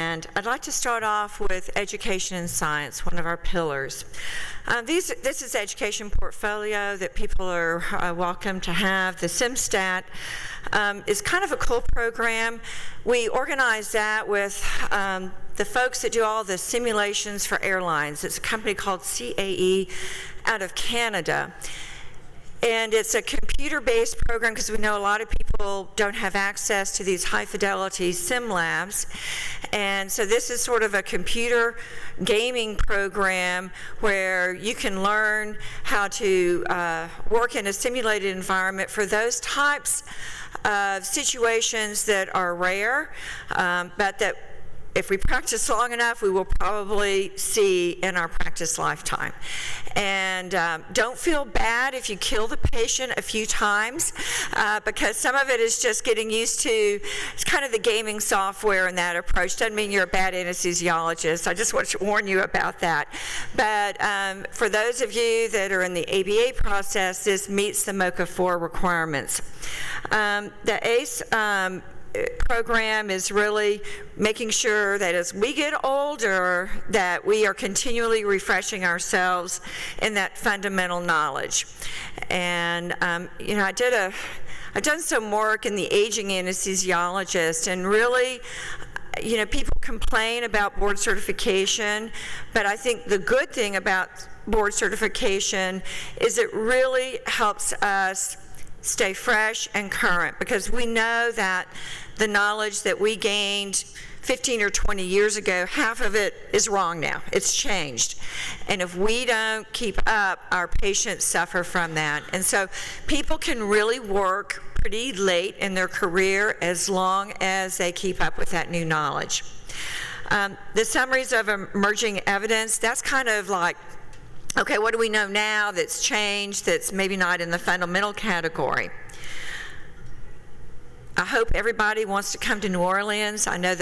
and I'd like to start off with education and science, one of our pillars. This is education portfolio that people are welcome to have. The SimStat is kind of a cool program. We organize that with the folks that do all the simulations for airlines. It's a company called CAE out of Canada. And it's a computer-based program because we know a lot of people don't have access to these high-fidelity sim labs. And so this is sort of a computer gaming program where you can learn how to work in a simulated environment for those types of situations that are rare, but that if we practice long enough, we will probably see in our practice lifetime. And don't feel bad if you kill the patient a few times, because some of it is just getting used to, it's kind of the gaming software and that approach. Doesn't mean you're a bad anesthesiologist. I just want to warn you about that. But for those of you that are in the ABA process, this meets the MOCA 4 requirements. The ACE program is really making sure that as we get older that we are continually refreshing ourselves in that fundamental knowledge. And you know, I've done some work in the aging anesthesiologist, and really, you know, people complain about board certification, but I think the good thing about board certification is it really helps us stay fresh and current, because we know that the knowledge that we gained 15 or 20 years ago, half of it is wrong now. It's changed. And if we don't keep up, our patients suffer from that. And so people can really work pretty late in their career as long as they keep up with that new knowledge. The summaries of emerging evidence, that's kind of like, okay, what do we know now that's changed, that's maybe not in the fundamental category? I hope everybody wants to come to New Orleans. I know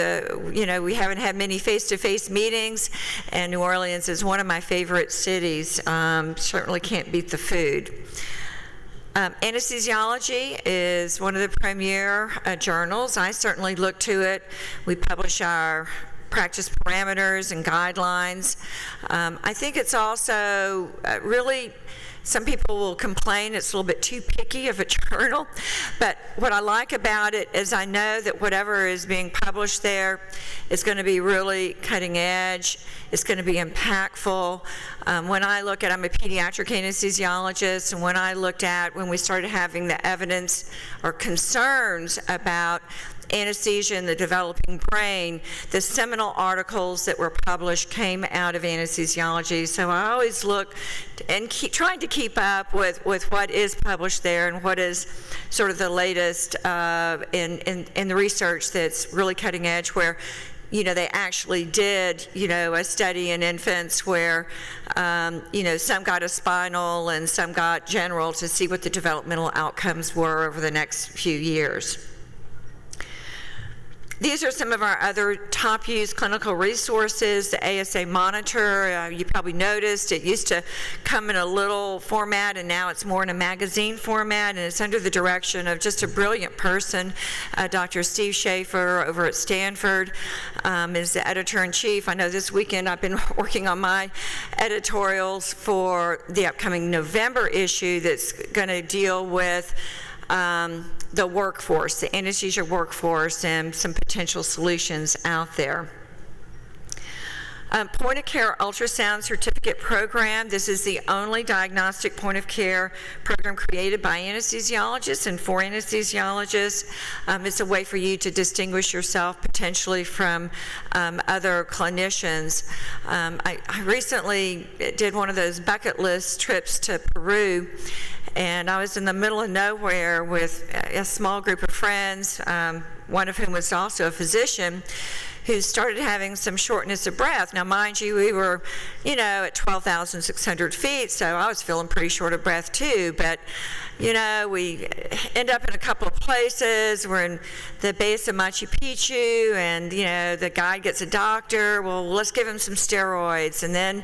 we haven't had many face-to-face meetings, and New Orleans is one of my favorite cities. Certainly can't beat the food. Anesthesiology is one of the premier journals. I certainly look to it. We publish our practice parameters and guidelines. I think it's also really, some people will complain it's a little bit too picky of a journal, but what I like about it is I know that whatever is being published there is going to be really cutting edge, it's going to be impactful. When I look at, I'm a pediatric anesthesiologist, and when we started having the evidence or concerns about anesthesia in the developing brain, the seminal articles that were published came out of anesthesiology. So I always look and trying to keep up with what is published there and what is sort of the latest in the research that's really cutting edge, where they actually did, a study in infants where, some got a spinal and some got general to see what the developmental outcomes were over the next few years. These are some of our other top used clinical resources. The ASA Monitor, you probably noticed it used to come in a little format, and now it's more in a magazine format, and it's under the direction of just a brilliant person. Dr. Steve Schaefer over at Stanford is the editor-in-chief. I know this weekend I've been working on my editorials for the upcoming November issue that's going to deal with the workforce, the anesthesia workforce, and some potential solutions out there. Point-of-care ultrasound certificate program. This is the only diagnostic point-of-care program created by anesthesiologists and for anesthesiologists. It's a way for you to distinguish yourself potentially from other clinicians. I recently did one of those bucket list trips to Peru, and I was in the middle of nowhere with a small group of friends, one of whom was also a physician, who started having some shortness of breath. Now, mind you, we were, at 12,600 feet, so I was feeling pretty short of breath too, but, we end up in a couple of places. We're in the base of Machu Picchu, and, the guide gets a doctor. Well, let's give him some steroids. And then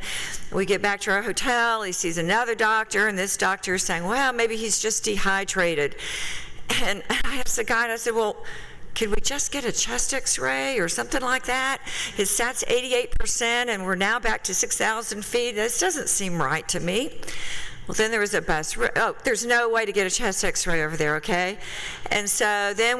we get back to our hotel. He sees another doctor, and this doctor is saying, well, maybe he's just dehydrated. And I asked the guide, I said, well, could we just get a chest x-ray or something like that? His SAT's 88% and we're now back to 6,000 feet. This doesn't seem right to me. Well, then there was a bus. Oh, there's no way to get a chest x-ray over there, okay? And so then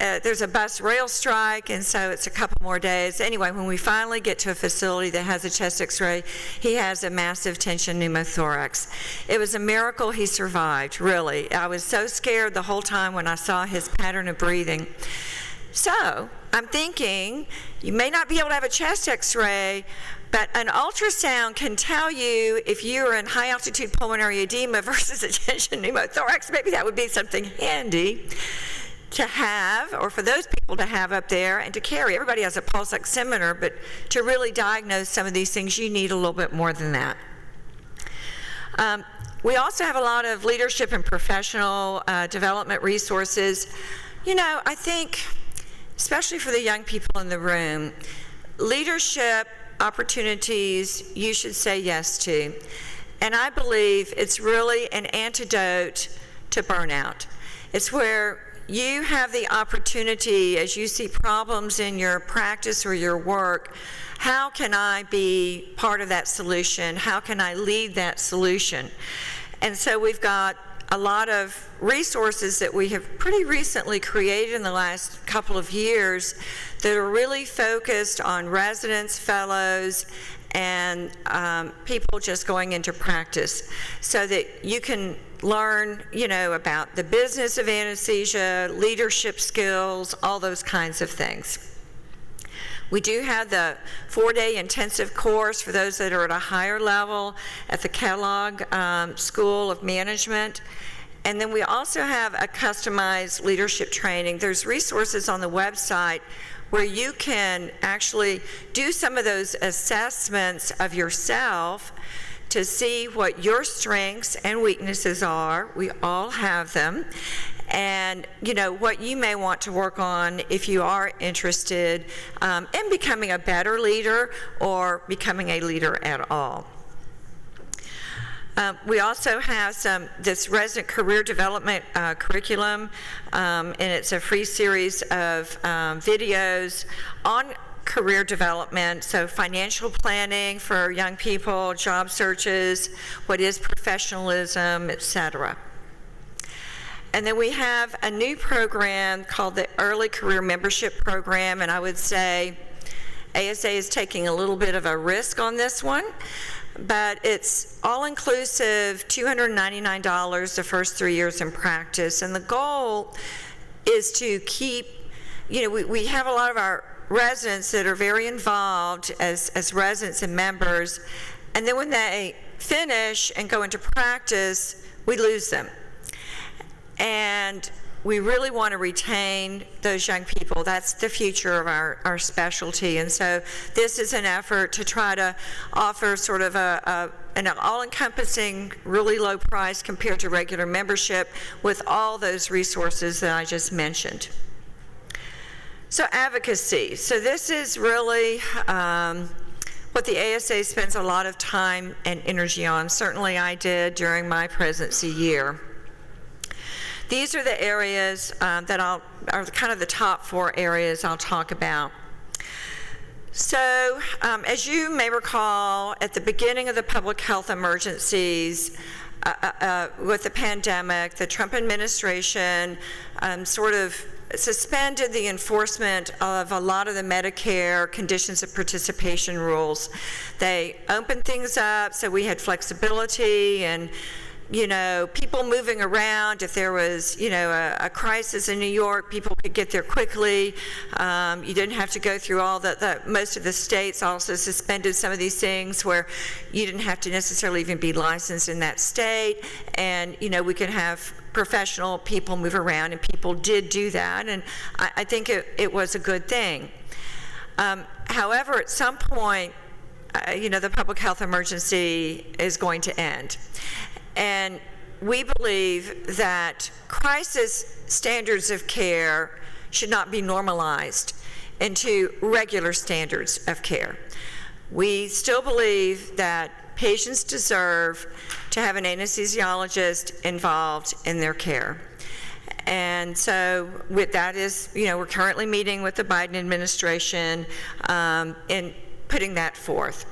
there's a bus rail strike, and so it's a couple more days. Anyway, when we finally get to a facility that has a chest x-ray, he has a massive tension pneumothorax. It was a miracle he survived, really. I was so scared the whole time when I saw his pattern of breathing. So I'm thinking, you may not be able to have a chest x-ray, but an ultrasound can tell you if you're in high altitude pulmonary edema versus a tension pneumothorax. Maybe that would be something handy to have, or for those people to have up there and to carry. Everybody has a pulse oximeter, but to really diagnose some of these things, you need a little bit more than that. We also have a lot of leadership and professional development resources. You know, I think, especially for the young people in the room, leadership opportunities you should say yes to. And I believe it's really an antidote to burnout. It's where you have the opportunity, as you see problems in your practice or your work, how can I be part of that solution? How can I lead that solution? And so we've got a lot of resources that we have pretty recently created in the last couple of years that are really focused on residents, fellows, and people just going into practice, so that you can learn, you know, about the business of anesthesia, leadership skills, all those kinds of things. We do have the 4-day intensive course for those that are at a higher level at the Kellogg School of Management. And then we also have a customized leadership training. There's resources on the website where you can actually do some of those assessments of yourself to see what your strengths and weaknesses are. We all have them. And you know what you may want to work on if you are interested in becoming a better leader or becoming a leader at all. We also have this resident career development curriculum, and it's a free series of videos on career development, so financial planning for young people, job searches, what is professionalism, etc. And then we have a new program called the Early Career Membership Program, and I would say ASA is taking a little bit of a risk on this one, but it's all-inclusive, $299 the first 3 years in practice, and the goal is to keep, you know, we have a lot of our residents that are very involved as residents and members, and then when they finish and go into practice, we lose them. And we really want to retain those young people. That's the future of our specialty. And so this is an effort to try to offer sort of an all-encompassing, really low price compared to regular membership with all those resources that I just mentioned. So advocacy. So this is really what the ASA spends a lot of time and energy on. Certainly I did during my presidency year. These are the areas that are kind of the top 4 areas I'll talk about. So, as you may recall, at the beginning of the public health emergencies with the pandemic, the Trump administration sort of suspended the enforcement of a lot of the Medicare conditions of participation rules. They opened things up so we had flexibility and, you know, people moving around. If there was, you know, a crisis in New York, people could get there quickly. You didn't have to go through all most of the states also suspended some of these things where you didn't have to necessarily even be licensed in that state. And, you know, we could have professional people move around, and people did do that. And I think it was a good thing. However, at some point, you know, the public health emergency is going to end. And we believe that crisis standards of care should not be normalized into regular standards of care. We still believe that patients deserve to have an anesthesiologist involved in their care. And so with that is, we're currently meeting with the Biden administration and putting that forth.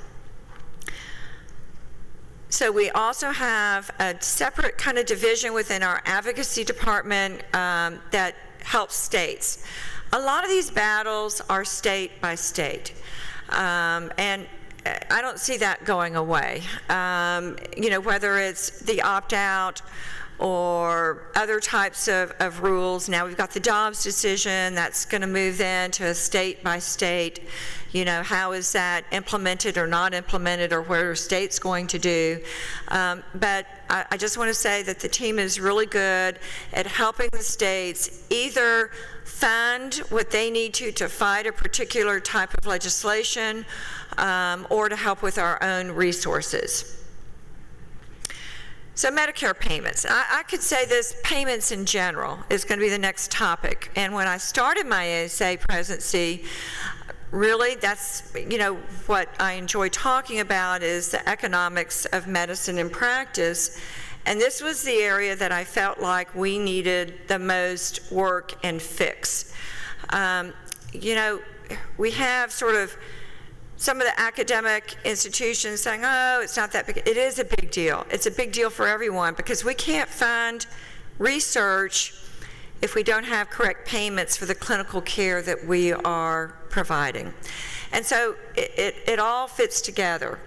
So we also have a separate kind of division within our advocacy department that helps states. A lot of these battles are state by state, and I don't see that going away. Whether it's the opt-out or other types of rules. Now we've got the Dobbs decision that's going to move then to a state by state. How is that implemented or not implemented, or what are states going to do? But I just want to say that the team is really good at helping the states either fund what they need to fight a particular type of legislation, or to help with our own resources. So Medicare payments. I could say this, payments in general is going to be the next topic. And when I started my ASA presidency, really that's, what I enjoy talking about is the economics of medicine and practice. And this was the area that I felt like we needed the most work and fix. We have sort of some of the academic institutions saying, oh, it's not that big. It is a big deal. It's a big deal for everyone, because we can't fund research if we don't have correct payments for the clinical care that we are providing. And so it all fits together.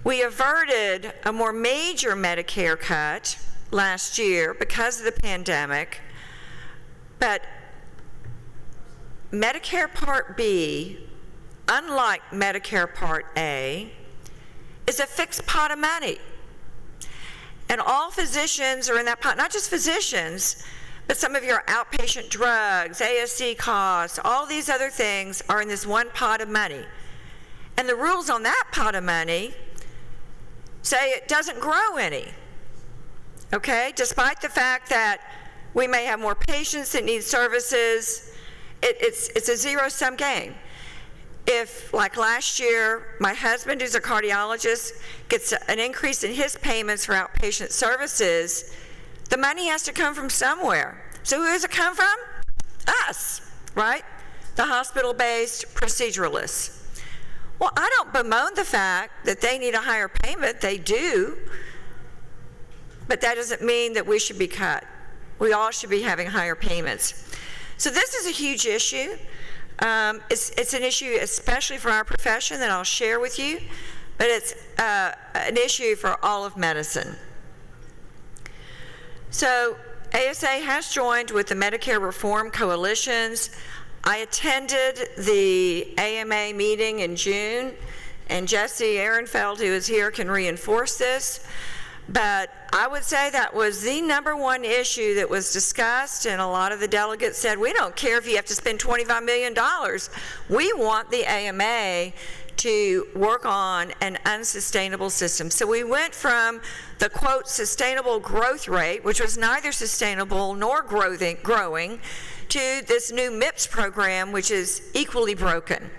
We averted a more major Medicare cut last year because of the pandemic, but Medicare Part B, unlike Medicare Part A, is a fixed pot of money. And all physicians are in that pot, not just physicians, but some of your outpatient drugs, ASA costs, all these other things are in this one pot of money. And the rules on that pot of money say it doesn't grow any, okay? Despite the fact that we may have more patients that need services, it's a zero-sum game. If, like last year, my husband, who's a cardiologist, gets an increase in his payments for outpatient services, the money has to come from somewhere. So who does it come from? Us, right? The hospital-based proceduralists. Well, I don't bemoan the fact that they need a higher payment. They do. But that doesn't mean that we should be cut. We all should be having higher payments. So this is a huge issue. It's an issue especially for our profession that I'll share with you, but it's an issue for all of medicine. So ASA has joined with the Medicare Reform Coalitions. I attended the AMA meeting in June, and Jesse Ehrenfeld, who is here, can reinforce this. But I would say that was the number one issue that was discussed, and a lot of the delegates said, we don't care if you have to spend $25 million. We want the AMA to work on an unsustainable system. So we went from the, quote, sustainable growth rate, which was neither sustainable nor growing, to this new MIPS program, which is equally broken.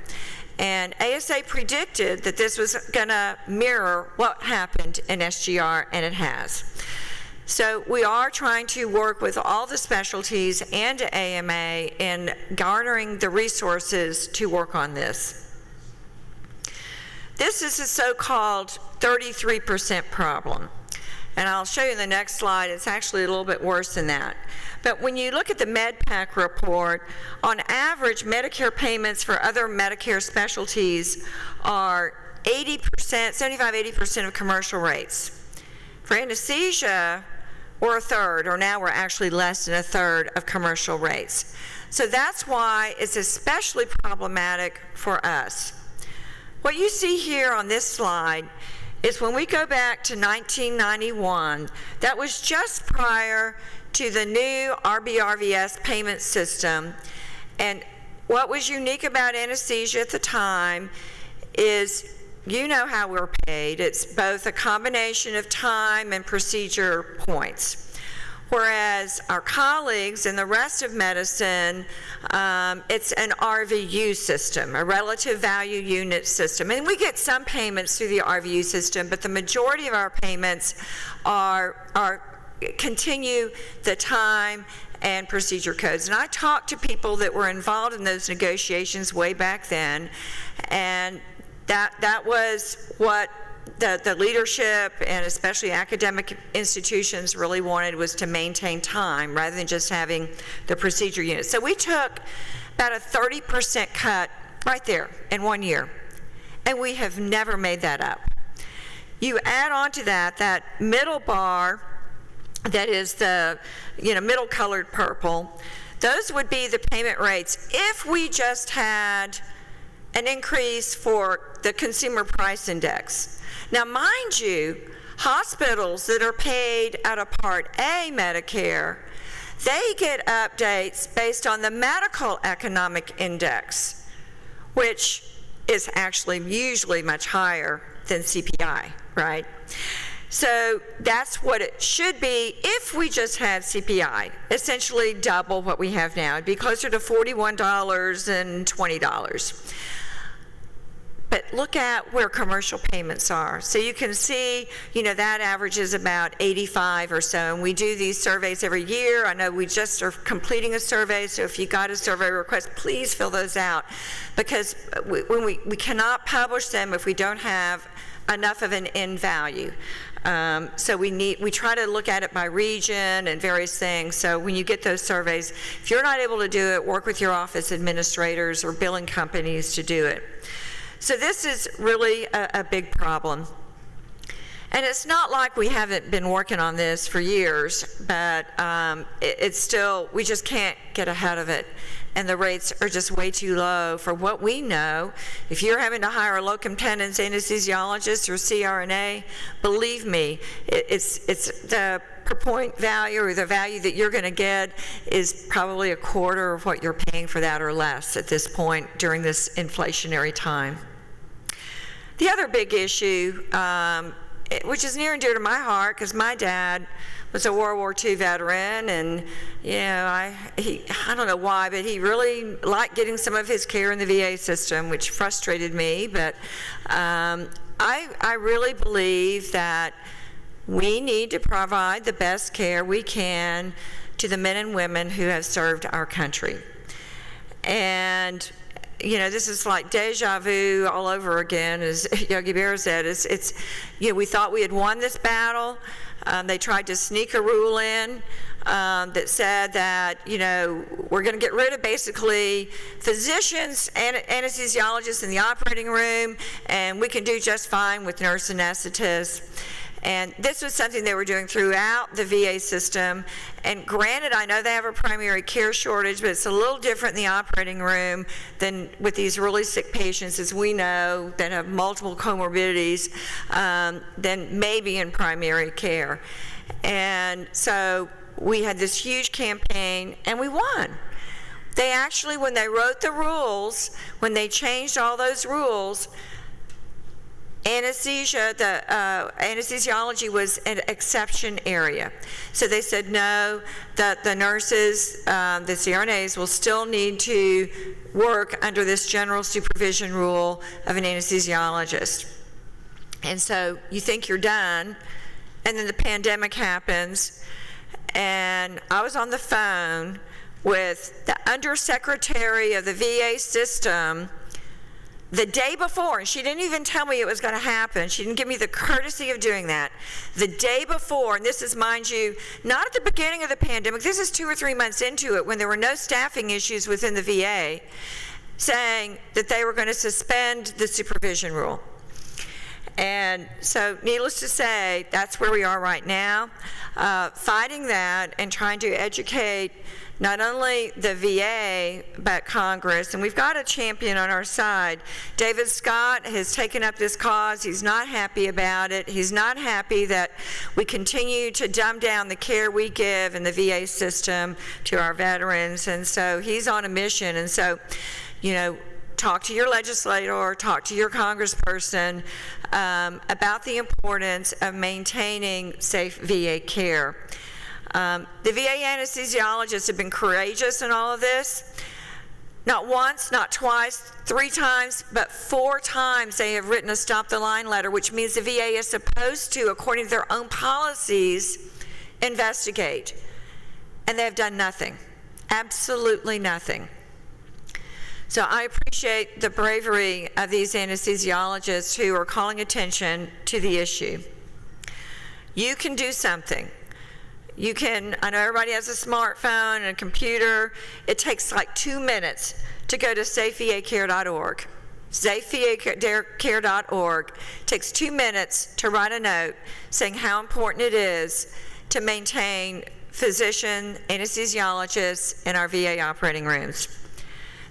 And ASA predicted that this was going to mirror what happened in SGR, and it has. So we are trying to work with all the specialties and AMA in garnering the resources to work on this. This is a so-called 33% problem. And I'll show you in the next slide, it's actually a little bit worse than that. But when you look at the MedPAC report, on average, Medicare payments for other Medicare specialties are 80%, 75-80% of commercial rates. For anesthesia, we're a third, or now we're actually less than a third of commercial rates. So that's why it's especially problematic for us. What you see here on this slide is when we go back to 1991, that was just prior to the new RBRVS payment system. And what was unique about anesthesia at the time is, you know how we're paid. It's both a combination of time and procedure points. Whereas our colleagues in the rest of medicine, it's an RVU system, a relative value unit system. And we get some payments through the RVU system, but the majority of our payments are continue the time and procedure codes. And I talked to people that were involved in those negotiations way back then, and that was what the leadership and especially academic institutions really wanted, was to maintain time rather than just having the procedure unit. So we took about a 30% cut right there in 1 year, and we have never made that up. You add on to that middle bar, that is the middle colored purple, those would be the payment rates if we just had an increase for the consumer price index. Now, mind you, hospitals that are paid out of Part A Medicare, they get updates based on the medical economic index, which is actually usually much higher than CPI, right? So that's what it should be if we just had CPI, essentially double what we have now. It'd be closer to $41 and $20. But look at where commercial payments are. So you can see, that averages about 85 or so. And we do these surveys every year. I know we just are completing a survey, so if you got a survey request, please fill those out. Because we cannot publish them if we don't have enough of an end value. So we try to look at it by region and various things. So when you get those surveys, if you're not able to do it, work with your office administrators or billing companies to do it. So this is really a big problem. And it's not like we haven't been working on this for years, but it's still, we just can't get ahead of it. And the rates are just way too low for what we know. If you're having to hire a locum tenens anesthesiologist or CRNA, believe me, it's the per point value, or the value that you're going to get, is probably a quarter of what you're paying for that or less at this point during this inflationary time. The other big issue, which is near and dear to my heart, because my dad was a World War II veteran, and I don't know why, but he really liked getting some of his care in the VA system, which frustrated me. But I really believe that we need to provide the best care we can to the men and women who have served our country. And this is like deja vu all over again, as Yogi Berra said. It's we thought we had won this battle. They tried to sneak a rule in that said that, we're going to get rid of basically physicians and anesthesiologists in the operating room, and we can do just fine with nurse anesthetists. And this was something they were doing throughout the VA system. And granted, I know they have a primary care shortage, but it's a little different in the operating room than with these really sick patients, as we know, that have multiple comorbidities, than maybe in primary care. And so we had this huge campaign, and we won. They actually, when they wrote the rules, when they changed all those rules, anesthesiology was an exception area. So they said no, that the nurses, the CRNAs will still need to work under this general supervision rule of an anesthesiologist. And so you think you're done, and then the pandemic happens, and I was on the phone with the undersecretary of the VA system the day before, and she didn't even tell me it was going to happen. She didn't give me the courtesy of doing that. The day before, and this is, mind you, not at the beginning of the pandemic, this is 2 or 3 months into it, when there were no staffing issues within the VA, saying that they were going to suspend the supervision rule. And so, needless to say, that's where we are right now, fighting that and trying to educate not only the VA, but Congress. And we've got a champion on our side. David Scott has taken up this cause. He's not happy about it. He's not happy that we continue to dumb down the care we give in the VA system to our veterans. And so he's on a mission. And so, talk to your legislator, talk to your congressperson about the importance of maintaining safe VA care. The VA anesthesiologists have been courageous in all of this. Not once, not twice, 3 times, but 4 times they have written a stop the line letter, which means the VA is supposed to, according to their own policies, investigate, and they've done nothing, absolutely nothing. So I appreciate the bravery of these anesthesiologists who are calling attention to the issue. You can do something. You can, I know everybody has a smartphone and a computer. It takes like 2 minutes to go to safeVAcare.org. safeVAcare.org. It takes 2 minutes to write a note saying how important it is to maintain physician anesthesiologists in our VA operating rooms.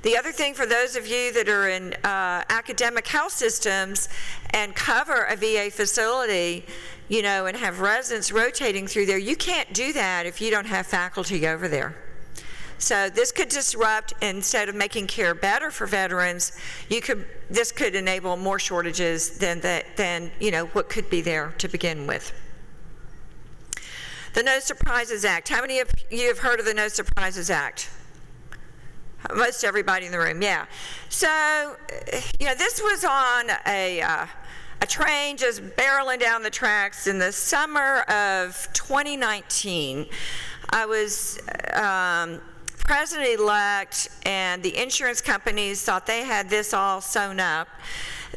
The other thing for those of you that are in academic health systems and cover a VA facility, you know, and have residents rotating through there, you can't do that if you don't have faculty over there. So this could disrupt, instead of making care better for veterans, this could enable more shortages than you know what could be there to begin with. The No Surprises Act. How many of you have heard of the No Surprises Act? Most everybody in the room, yeah. So, you know, this was on a train just barreling down the tracks in the summer of 2019. I was president-elect, and the insurance companies thought they had this all sewn up,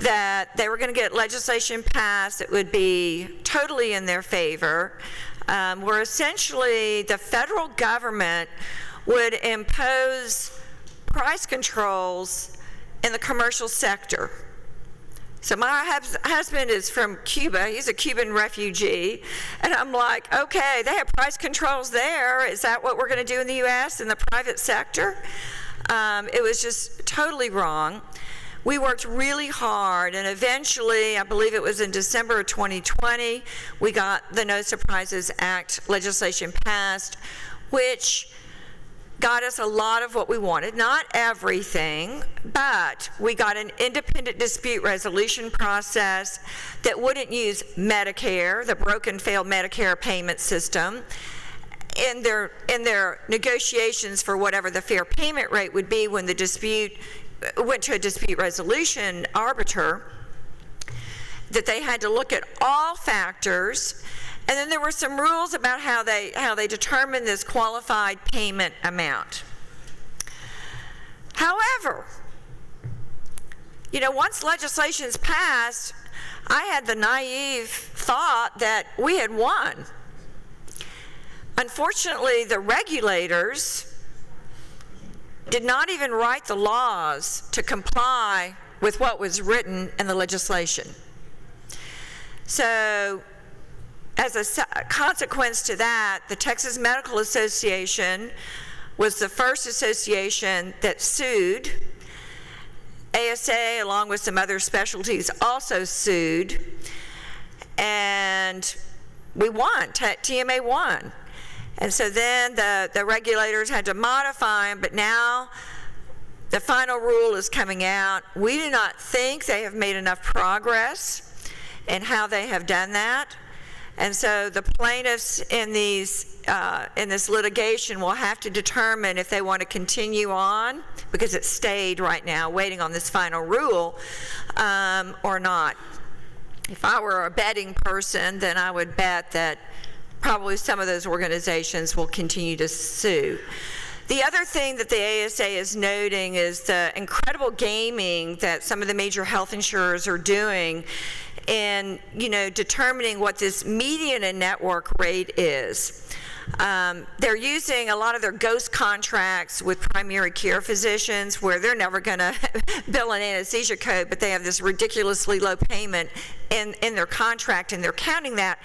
that they were going to get legislation passed that would be totally in their favor, where essentially the federal government would impose price controls in the commercial sector. So my husband is from Cuba. He's a Cuban refugee. And I'm like, okay, they have price controls there. Is that what we're going to do in the U.S. in the private sector? It was just totally wrong. We worked really hard, and eventually, I believe it was in December of 2020, we got the No Surprises Act legislation passed, which got us a lot of what we wanted. Not everything, but we got an independent dispute resolution process that wouldn't use Medicare, the broken, failed Medicare payment system, in their negotiations for whatever the fair payment rate would be when the dispute went to a dispute resolution arbiter, that they had to look at all factors. And then there were some rules about how they determine this qualified payment amount. However, you know, once legislation's passed, I had the naive thought that we had won. Unfortunately, the regulators did not even write the laws to comply with what was written in the legislation. So, as a consequence to that, the Texas Medical Association was the first association that sued. ASA, along with some other specialties, also sued. And we won. TMA won. And so then the regulators had to modify them, but now the final rule is coming out. We do not think they have made enough progress in how they have done that. And so the plaintiffs in this litigation will have to determine if they want to continue on, because it stayed right now waiting on this final rule, or not. If I were a betting person, then I would bet that probably some of those organizations will continue to sue. The other thing that the ASA is noting is the incredible gaming that some of the major health insurers are doing in, you know, determining what this median and network rate is. They're using a lot of their ghost contracts with primary care physicians, where they're never going to bill an anesthesia code, but they have this ridiculously low payment in their contract, and they're counting that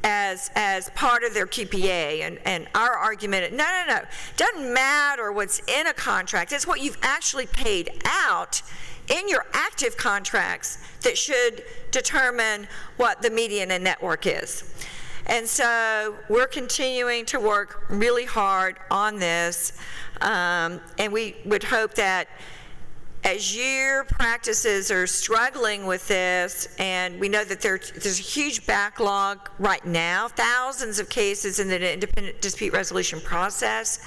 as part of their QPA. And our argument, no, doesn't matter what's in a contract. It's what you've actually paid out in your active contracts that should determine what the median and network is. And so we're continuing to work really hard on this, and we would hope that as your practices are struggling with this, and we know that there's a huge backlog right now, thousands of cases in the independent dispute resolution process.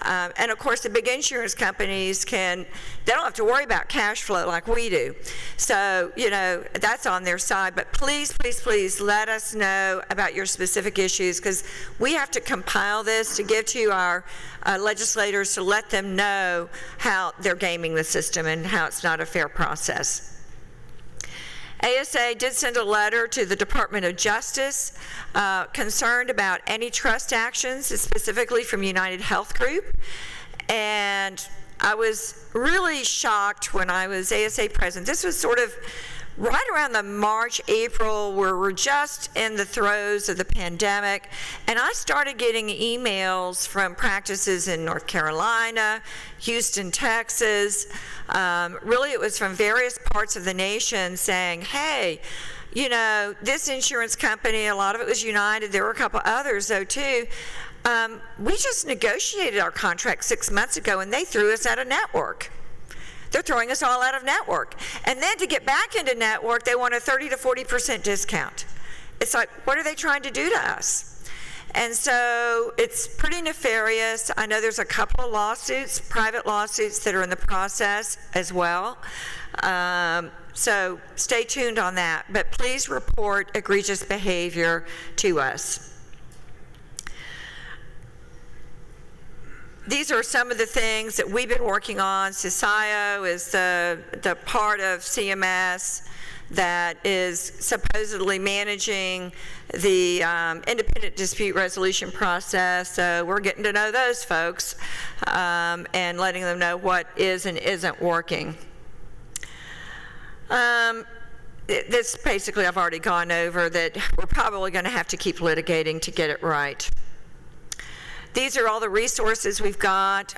And of course, the big insurance companies they don't have to worry about cash flow like we do. So, that's on their side. But please, please, please let us know about your specific issues, because we have to compile this to give to our legislators to let them know how they're gaming the system and how it's not a fair process. ASA did send a letter to the Department of Justice concerned about antitrust actions, specifically from United Health Group. And I was really shocked when I was ASA president. This was sort of right around the March, April, where we're just in the throes of the pandemic. And I started getting emails from practices in North Carolina, Houston, Texas. Really, it was from various parts of the nation saying, hey, this insurance company, a lot of it was United. There were a couple others, though, too. We just negotiated our contract 6 months ago, and they threw us out of network. They're throwing us all out of network. And then to get back into network, they want a 30 to 40% discount. It's like, what are they trying to do to us? And so it's pretty nefarious. I know there's a couple of lawsuits, private lawsuits, that are in the process as well. So stay tuned on that. But please report egregious behavior to us. These are some of the things that we've been working on. CISIO is the part of CMS that is supposedly managing the independent dispute resolution process. So we're getting to know those folks and letting them know what is and isn't working. This basically I've already gone over, that we're probably going to have to keep litigating to get it right. These are all the resources we've got.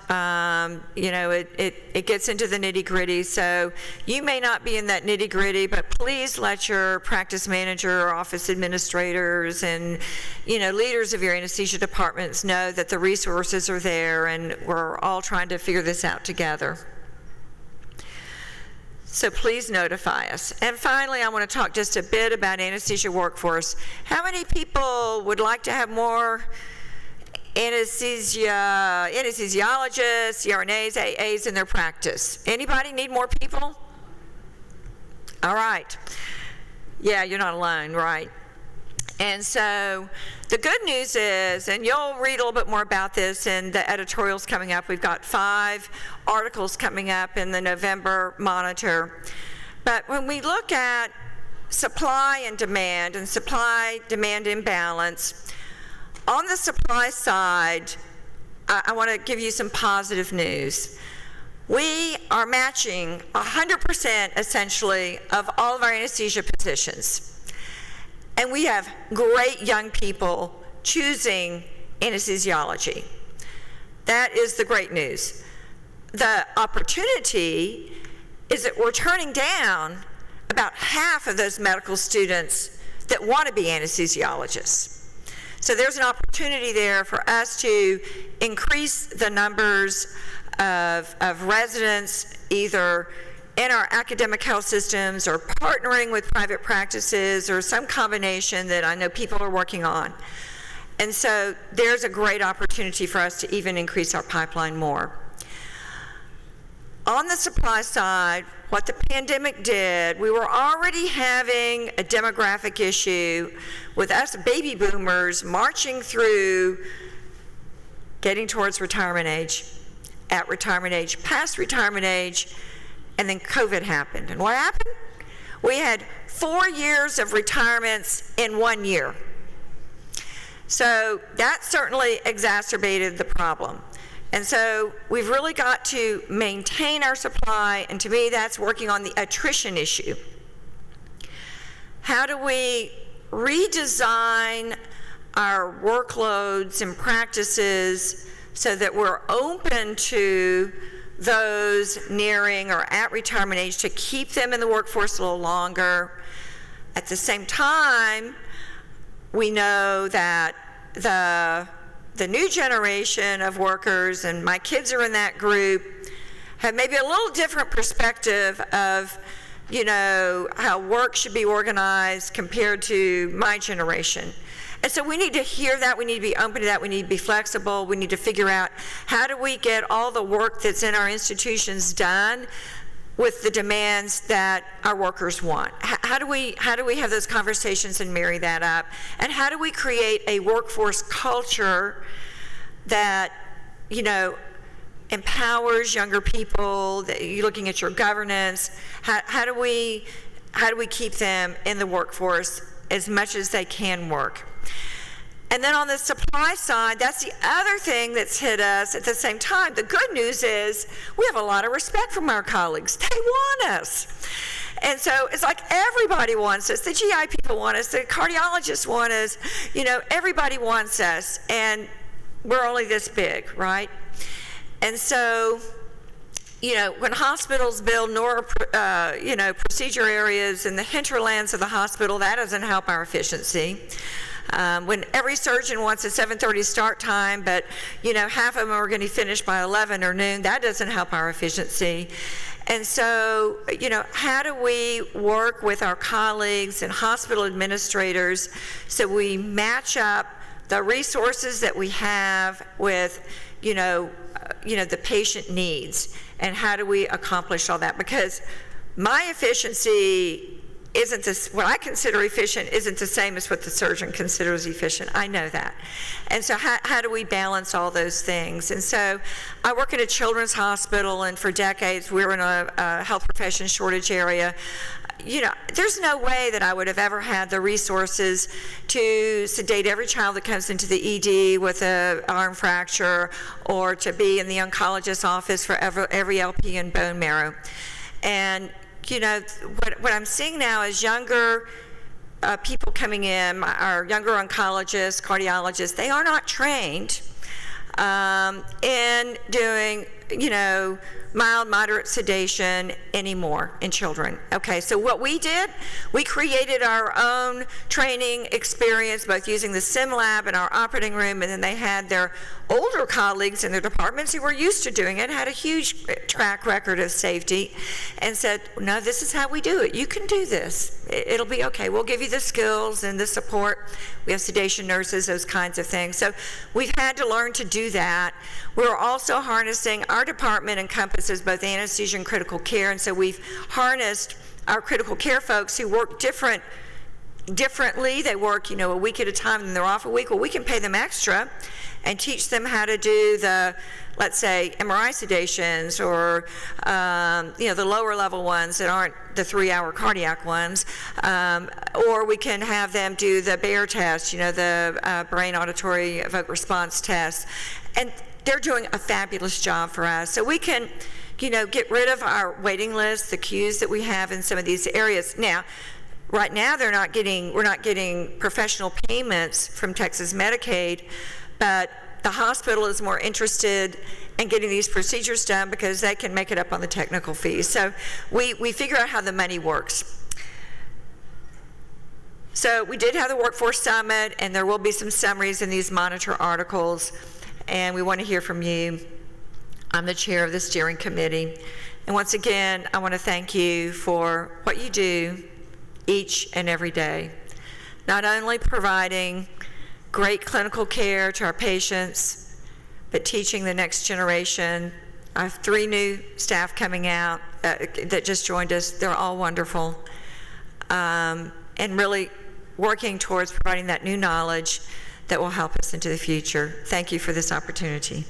It gets into the nitty-gritty, so you may not be in that nitty-gritty, but please let your practice manager or office administrators and leaders of your anesthesia departments know that the resources are there, and we're all trying to figure this out together. So please notify us. And finally, I want to talk just a bit about anesthesia workforce. How many people would like to have more anesthesiologists, CRNAs, AAs in their practice? Anybody need more people? All right. Yeah, you're not alone, right? And so the good news is, and you'll read a little bit more about this in the editorials coming up. We've got 5 articles coming up in the November Monitor. But when we look at supply and supply-demand imbalance, on the supply side, I want to give you some positive news. We are matching 100% essentially of all of our anesthesia positions. And we have great young people choosing anesthesiology. That is the great news. The opportunity is that we're turning down about half of those medical students that want to be anesthesiologists. So there's an opportunity there for us to increase the numbers of residents, either in our academic health systems or partnering with private practices or some combination that I know people are working on. And so there's a great opportunity for us to even increase our pipeline more. On the supply side, what the pandemic did, we were already having a demographic issue with us baby boomers marching through getting towards retirement age, at retirement age, past retirement age, and then COVID happened. And what happened? We had 4 years of retirements in 1 year. So that certainly exacerbated the problem. And so we've really got to maintain our supply, and to me that's working on the attrition issue. How do we redesign our workloads and practices so that we're open to those nearing or at retirement age, to keep them in the workforce a little longer? At the same time, we know that the new generation of workers, and my kids are in that group, have maybe a little different perspective of, you know, how work should be organized compared to my generation. And so we need to hear that, we need to be open to that, we need to be flexible, we need to figure out how do we get all the work that's in our institutions done with the demands that our workers want. How do we have those conversations and marry that up? And how do we create a workforce culture that, you know, empowers younger people, that you're looking at your governance, how do we keep them in the workforce as much as they can work? And then on the supply side, that's the other thing that's hit us at the same time. The good news is we have a lot of respect from our colleagues. They want us. And so it's like everybody wants us. The GI people want us. The cardiologists want us. You know, everybody wants us. And we're only this big, right? And so, you know, when hospitals build procedure areas in the hinterlands of the hospital, that doesn't help our efficiency. When every surgeon wants a 7:30 start time, but, you know, half of them are going to finish by 11 or noon, that doesn't help our efficiency. And so, you know, how do we work with our colleagues and hospital administrators so we match up the resources that we have with, the patient needs, and how do we accomplish all that? Because my efficiency what I consider efficient isn't the same as what the surgeon considers efficient. I know that. And so how do we balance all those things? And so I work at a children's hospital, and for decades we were in a health profession shortage area. You know, there's no way that I would have ever had the resources to sedate every child that comes into the ED with an arm fracture, or to be in the oncologist's office for every LP and bone marrow. And you know, what I'm seeing now is younger people coming in, our younger oncologists, cardiologists, they are not trained in doing, you know, mild, moderate sedation anymore in children. Okay, so what we did, we created our own training experience, both using the sim lab in our operating room, and then they had their older colleagues in their departments who were used to doing it, had a huge track record of safety, and said, no, this is how we do it. You can do this. It'll be okay. We'll give you the skills and the support. We have sedation nurses, those kinds of things. So we've had to learn to do that. We're also harnessing, our department encompasses both anesthesia and critical care, and so we've harnessed our critical care folks who work differently. They work, you know, a week at a time, and they're off a week. Well, we can pay them extra and teach them how to do the, let's say, MRI sedations, or the lower level ones that aren't the 3-hour cardiac ones, or we can have them do the Bayer test, you know, the brain auditory evoked response test, and they're doing a fabulous job for us. So we can, you know, get rid of our waiting list, the queues that we have in some of these areas. Now, right now we're not getting professional payments from Texas Medicaid, but the hospital is more interested in getting these procedures done because they can make it up on the technical fees. So we figure out how the money works. So we did have the Workforce Summit, and there will be some summaries in these Monitor articles, and we want to hear from you. I'm the chair of the steering committee. And once again, I want to thank you for what you do each and every day. Not only providing great clinical care to our patients, but teaching the next generation. I have 3 new staff coming out that just joined us. They're all wonderful. And really working towards providing that new knowledge that will help us into the future. Thank you for this opportunity.